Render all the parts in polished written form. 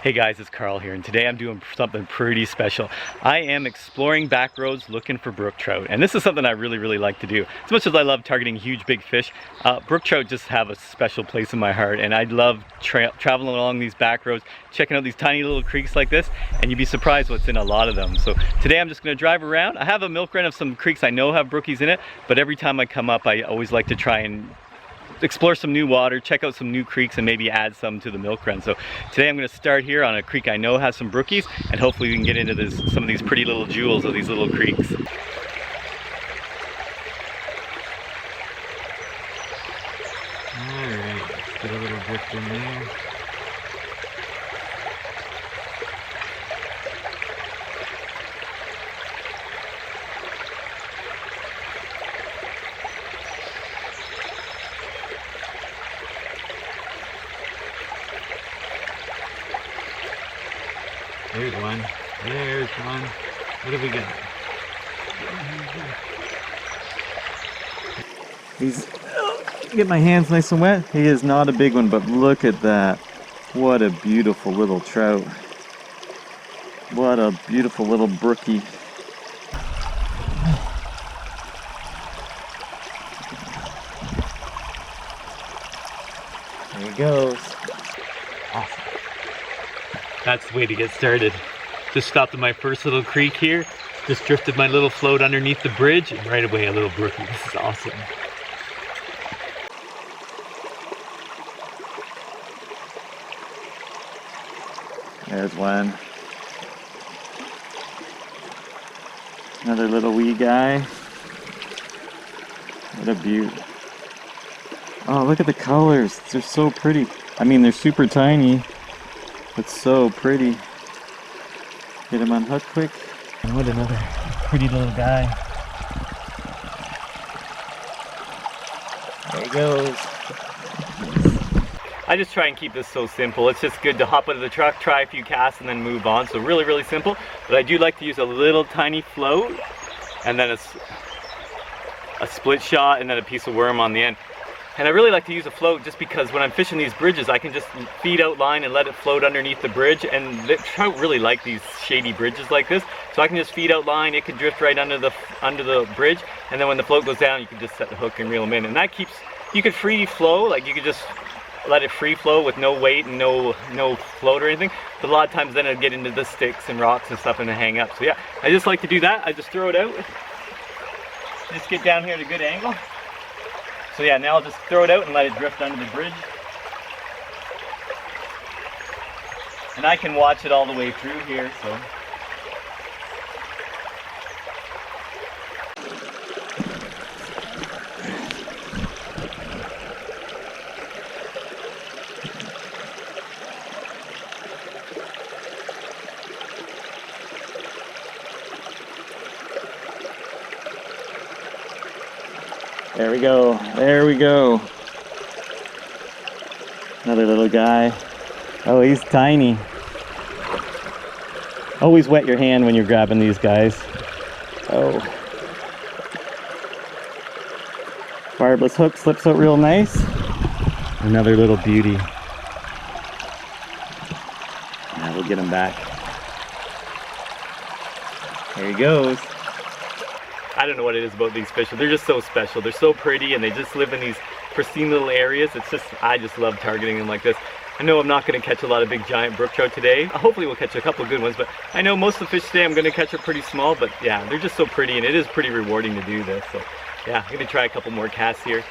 Hey guys, it's Carl here, and today I'm doing something pretty special. I am exploring back roads looking for brook trout, and this is something I really like to do. As much as I love targeting huge big fish, brook trout just have a special place in my heart, and I love traveling along these back roads, checking out these tiny little creeks like this, and you'd be surprised what's in a lot of them. So today I'm just going to drive around. I have a milk run of some creeks I know have brookies in it, but every time I come up I always like to try and explore some new water, check out some new creeks, and maybe add some to the milk run. So today I'm going to start here on a creek I know has some brookies, and hopefully we can get into some of these pretty little jewels of these little creeks. Alright, let's get a little drift in there. There's one. There's one. What have we got? Get my hands nice and wet. He is not a big one, but look at that. What a beautiful little trout. What a beautiful little brookie. There he goes. Awesome. That's the way to get started. Just stopped at my first little creek here, just drifted my little float underneath the bridge, and right away a little brookie. This is awesome. There's one. Another little wee guy. What a beaut. Oh, look at the colors. They're so pretty. I mean, they're super tiny. It's so pretty. Get him unhooked quick. And what another pretty little guy. There he goes. I just try and keep this so simple. It's just good to hop out of the truck, try a few casts, and then move on. So really simple. But I do like to use a little tiny float, and then a split shot, and then a piece of worm on the end. And I really like to use a float just because when I'm fishing these bridges, I can just feed out line and let it float underneath the bridge. And the trout really like these shady bridges like this. So I can just feed out line, it can drift right under the bridge. And then when the float goes down, you can just set the hook and reel them in. And that keeps, you could free flow, like you could just let it free flow with no weight and no float or anything. But a lot of times then it'll get into the sticks and rocks and stuff and then hang up. So yeah, I just like to do that. I just throw it out. Just get down here at a good angle. So yeah, now I'll just throw it out and let it drift under the bridge. And I can watch it all the way through here, so. There we go. There we go. Another little guy. Oh, he's tiny. Always wet your hand when you're grabbing these guys. Oh. Barbless hook slips out real nice. Another little beauty. Now we'll get him back. There he goes. I don't know what it is about these fish, but they're just so special. They're so pretty and they just live in these pristine little areas. It's just, I just love targeting them like this. I know I'm not going to catch a lot of big giant brook trout today. Hopefully we'll catch a couple of good ones, but I know most of the fish today I'm going to catch are pretty small, but yeah, they're just so pretty and it is pretty rewarding to do this. So yeah, I'm going to try a couple more casts here.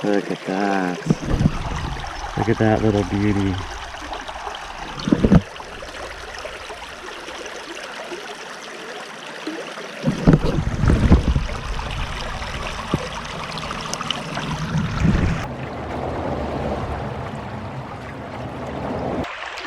Look at that. Look at that little beauty.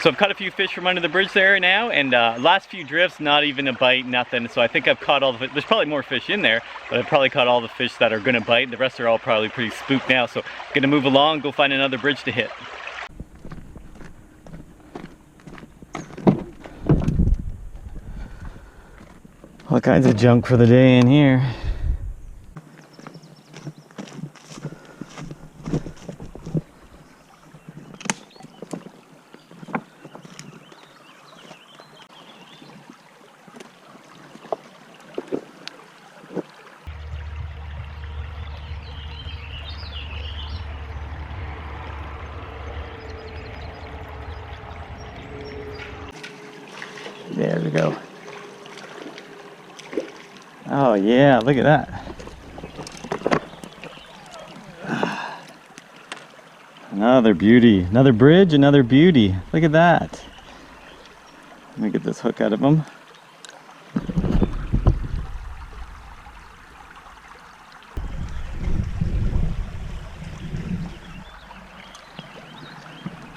So I've caught a few fish from under the bridge there now, and last few drifts, not even a bite, nothing. So I think I've caught all the fish. There's probably more fish in there, but I've probably caught all the fish that are gonna bite. The rest are all probably pretty spooked now. So gonna move along, go find another bridge to hit. All kinds of junk for the day in here. There we go. Oh yeah, look at that. Another beauty. Another bridge, another beauty. Look at that. Let me get this hook out of him.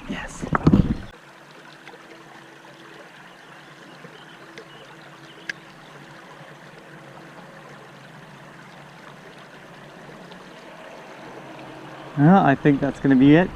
Yes. Well, I think that's going to be it.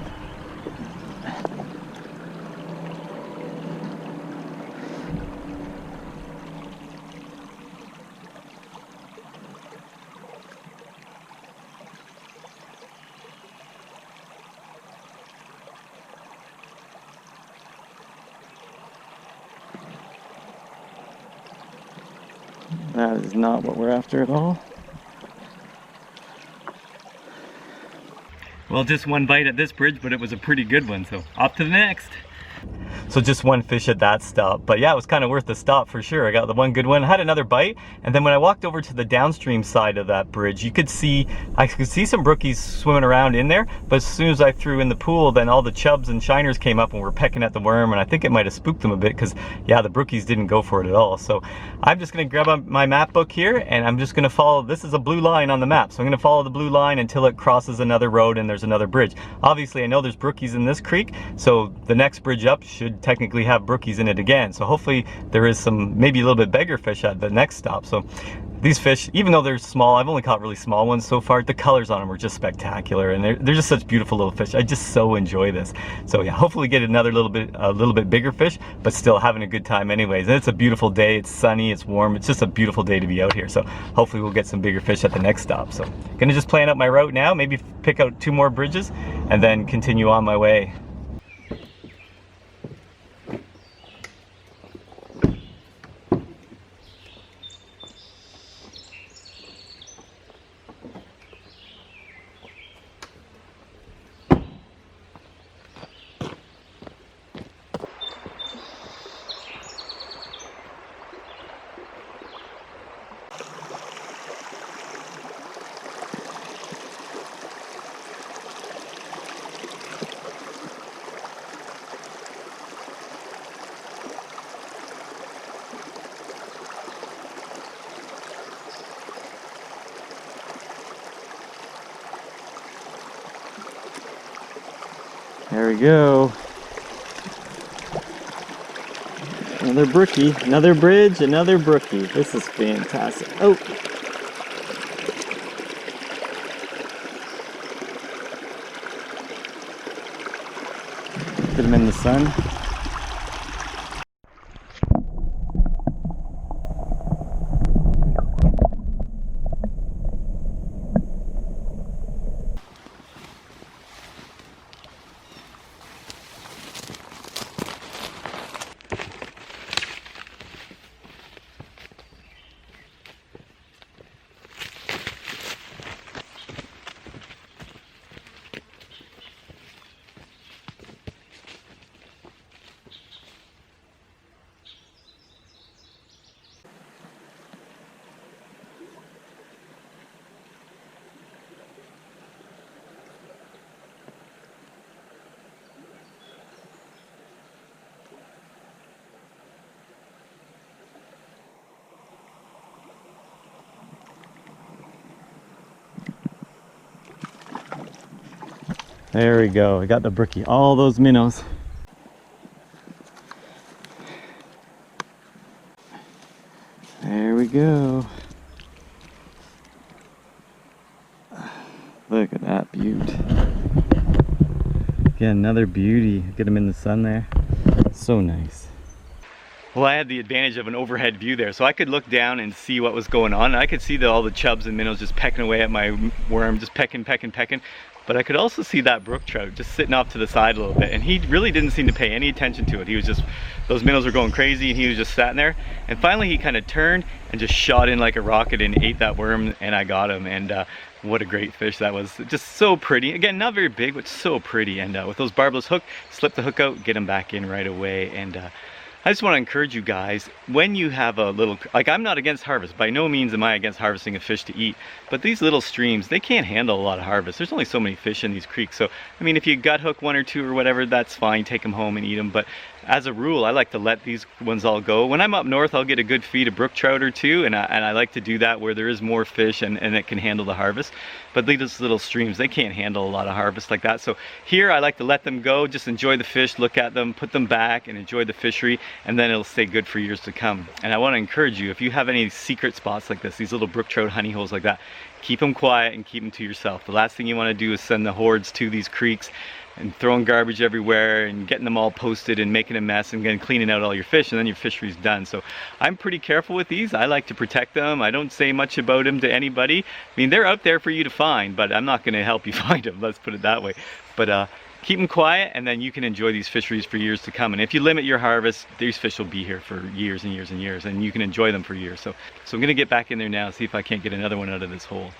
That is not what we're after at all. Well, just one bite at this bridge, but it was a pretty good one, so off to the next. So just one fish at that stop, but yeah, it was kind of worth the stop for sure. I got the one good one, had another bite, and then when I walked over to the downstream side of that bridge, I could see some brookies swimming around in there, but as soon as I threw in the pool, then all the chubs and shiners came up and were pecking at the worm, and I think it might have spooked them a bit because, yeah, the brookies didn't go for it at all. So I'm just gonna grab my map book here, and I'm just gonna follow, this is a blue line on the map, so I'm gonna follow the blue line until it crosses another road and there's another bridge. Obviously, I know there's brookies in this creek, so the next bridge up should technically have brookies in it again. So hopefully there is some, maybe a little bit bigger fish at the next stop. So these fish, even though they're small, I've only caught really small ones so far, the colors on them are just spectacular, and they're just such beautiful little fish. I just so enjoy this. So yeah, hopefully get another a little bit bigger fish, but still having a good time anyways. And it's a beautiful day, it's sunny, it's warm, it's just a beautiful day to be out here. So hopefully we'll get some bigger fish at the next stop. So gonna just plan out my route now, maybe pick out 2 more bridges and then continue on my way. There we go. Another brookie, another bridge, another brookie. This is fantastic. Oh. Put them in the sun. There we go. I got the brookie. All those minnows. go. Look at that beaut. Again, another beauty. Get him in the sun there. So nice. Well, I had the advantage of an overhead view there, so I could look down and see what was going on. I could see all the chubs and minnows just pecking away at my worm, just pecking. But I could also see that brook trout just sitting off to the side a little bit, and he really didn't seem to pay any attention to it. He was just, those minnows were going crazy, and he was just sitting there. And finally he kind of turned and just shot in like a rocket and ate that worm, and I got him. And what a great fish that was. Just so pretty. Again, not very big, but so pretty. And with those barbless hook, slip the hook out, get him back in right away. And I just want to encourage you guys, when you have a little, like, I'm not against harvest. By no means am I against harvesting a fish to eat. But these little streams, they can't handle a lot of harvest. There's only so many fish in these creeks. So, I mean, if you gut hook one or two or whatever, that's fine. Take them home and eat them. But as a rule, I like to let these ones all go. When I'm up north, I'll get a good feed of brook trout or two. And I like to do that where there is more fish and it can handle the harvest. But these little streams, they can't handle a lot of harvest like that. So here, I like to let them go. Just enjoy the fish, look at them, put them back, and enjoy the fishery. And then it'll stay good for years to come. And I want to encourage you, if you have any secret spots like this, these little brook trout honey holes like that, keep them quiet and keep them to yourself. The last thing you want to do is send the hordes to these creeks and throwing garbage everywhere and getting them all posted and making a mess and then cleaning out all your fish, and then your fishery's done. So I'm pretty careful with these. I like to protect them. I don't say much about them to anybody. I mean, they're out there for you to find, but I'm not going to help you find them. Let's put it that way. But keep them quiet, and then you can enjoy these fisheries for years to come. And if you limit your harvest, these fish will be here for years and years and years, and you can enjoy them for years. So I'm going to get back in there now and see if I can't get another one out of this hole.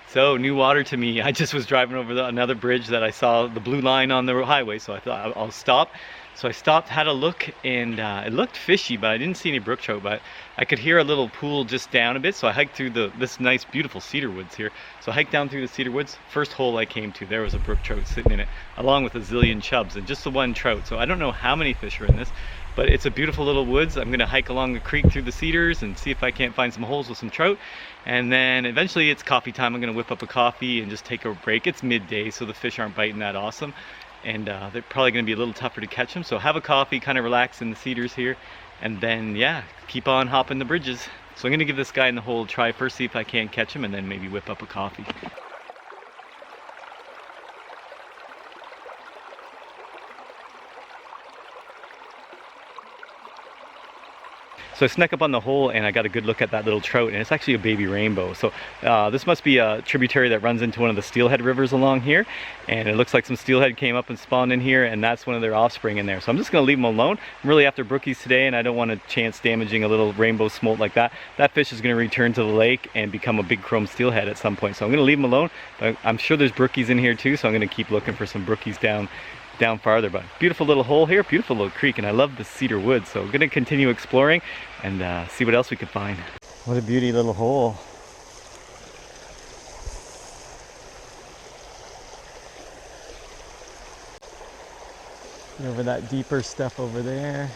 So, new water to me. I just was driving over another bridge that I saw the blue line on the highway, so I thought I'll stop. So I stopped, had a look, and it looked fishy, but I didn't see any brook trout. But I could hear a little pool just down a bit, so I hiked through this nice, beautiful cedar woods here. So I hiked down through the cedar woods. First hole I came to, there was a brook trout sitting in it, along with a zillion chubs, and just the one trout. So I don't know how many fish are in this, but it's a beautiful little woods. I'm gonna hike along the creek through the cedars and see if I can't find some holes with some trout. And then eventually it's coffee time. I'm gonna whip up a coffee and just take a break. It's midday, so the fish aren't biting that awesome. And they're probably gonna be a little tougher to catch them. So have a coffee, kind of relax in the cedars here. And then, yeah, keep on hopping the bridges. So I'm gonna give this guy in the hole a try first, see if I can't catch him, and then maybe whip up a coffee. So I snuck up on the hole and I got a good look at that little trout, and it's actually a baby rainbow. So this must be a tributary that runs into one of the steelhead rivers along here, and it looks like some steelhead came up and spawned in here, and that's one of their offspring in there. So I'm just gonna leave them alone. I'm really after brookies today, and I don't want to chance damaging a little rainbow smolt like that. That fish is gonna return to the lake and become a big chrome steelhead at some point. So I'm gonna leave them alone, but I'm sure there's brookies in here too, so I'm gonna keep looking for some brookies down farther. But beautiful little hole here, beautiful little creek, and I love the cedar woods, so I'm gonna continue exploring and see what else we can find. What a beauty little hole. Get over that deeper stuff over there.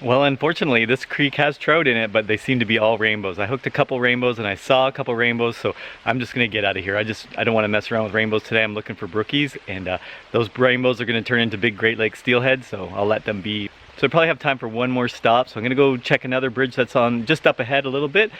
Well, unfortunately, this creek has trout in it, but they seem to be all rainbows. I hooked a couple rainbows and I saw a couple rainbows, so I'm just gonna get out of here. I don't want to mess around with rainbows today. I'm looking for brookies, and those rainbows are gonna turn into big Great Lakes steelhead, so I'll let them be. So I probably have time for one more stop, so I'm gonna go check another bridge that's on just up ahead a little bit.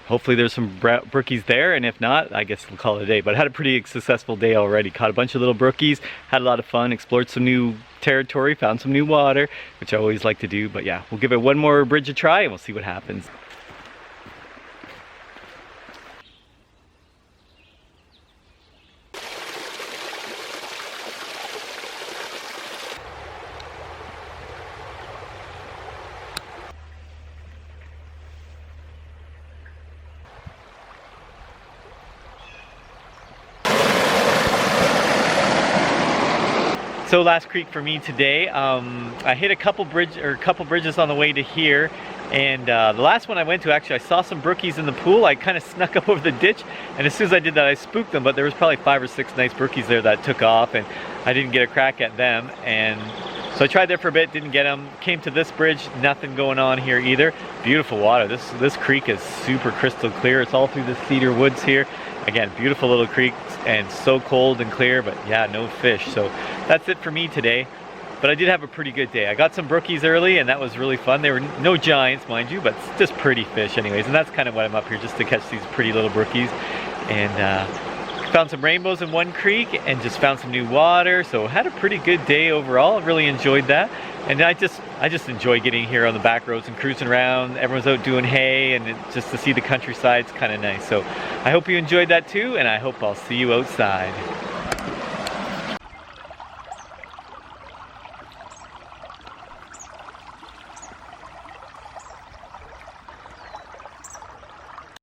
Hopefully there's some brookies there, and if not, I guess we'll call it a day. But I had a pretty successful day already. Caught a bunch of little brookies, had a lot of fun, explored some new territory, found some new water, which I always like to do. But yeah, we'll give it one more bridge a try and we'll see what happens. So last creek for me today. I hit a couple bridges on the way to here, and the last one I went to, actually I saw some brookies in the pool. I kind of snuck up over the ditch, and as soon as I did that I spooked them, but there was probably 5 or 6 nice brookies there that took off, and I didn't get a crack at them. And so I tried there for a bit, didn't get them. Came to this bridge, nothing going on here either. Beautiful water. This creek is super crystal clear. It's all through the cedar woods here. Again, beautiful little creek and so cold and clear, but yeah, no fish. So that's it for me today. But I did have a pretty good day. I got some brookies early and that was really fun. They were no giants, mind you, but just pretty fish anyways. And that's kind of what I'm up here, just to catch these pretty little brookies. And found some rainbows in one creek and just found some new water. So had a pretty good day overall. I really enjoyed that. And I just enjoy getting here on the back roads and cruising around. Everyone's out doing hay, and just to see the countryside's kind of nice. So I hope you enjoyed that too, and I hope I'll see you outside.